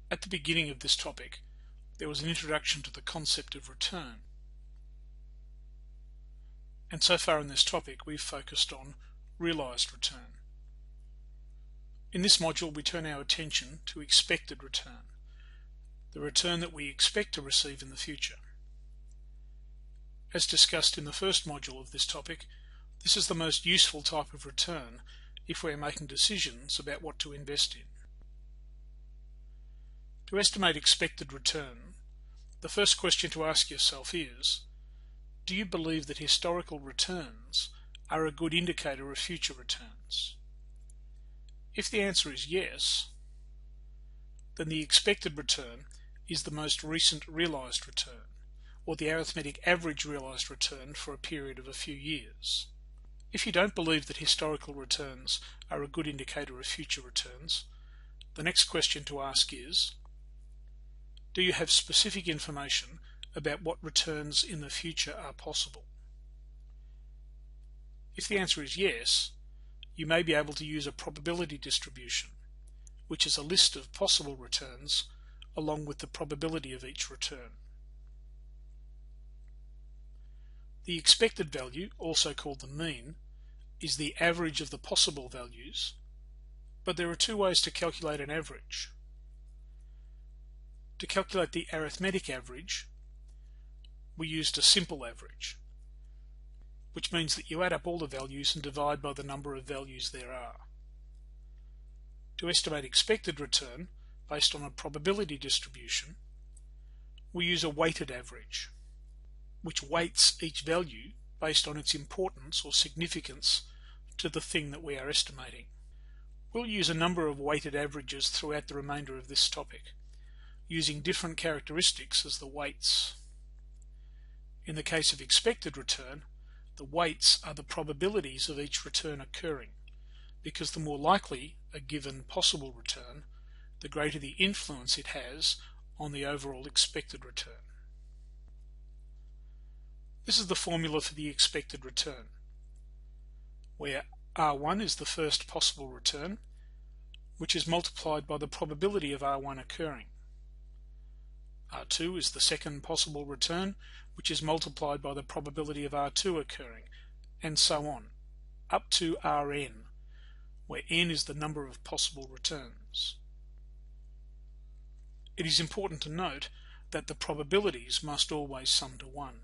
At the beginning of this topic, there was an introduction to the concept of return. And so far in this topic, we've focused on realized return. In this module, we turn our attention to expected return, the return that we expect to receive in the future. As discussed in the first module of this topic, this is the most useful type of return if we're making decisions about what to invest in. To estimate expected return, the first question to ask yourself is, do you believe that historical returns are a good indicator of future returns? If the answer is yes, then the expected return is the most recent realized return, or the arithmetic average realized return for a period of a few years. If you don't believe that historical returns are a good indicator of future returns, the next question to ask is, do you have specific information about what returns in the future are possible? If the answer is yes, you may be able to use a probability distribution, which is a list of possible returns along with the probability of each return. The expected value, also called the mean, is the average of the possible values, but there are two ways to calculate an average. To calculate the arithmetic average, we used a simple average, which means that you add up all the values and divide by the number of values there are. To estimate expected return based on a probability distribution, we use a weighted average, which weights each value based on its importance or significance to the thing that we are estimating. We'll use a number of weighted averages throughout the remainder of this topic, using different characteristics as the weights. In the case of expected return, the weights are the probabilities of each return occurring, because the more likely a given possible return, the greater the influence it has on the overall expected return. This is the formula for the expected return, where R1 is the first possible return, which is multiplied by the probability of R1 occurring. R2 is the second possible return, which is multiplied by the probability of R2 occurring, and so on, up to Rn, where n is the number of possible returns. It is important to note that the probabilities must always sum to 1.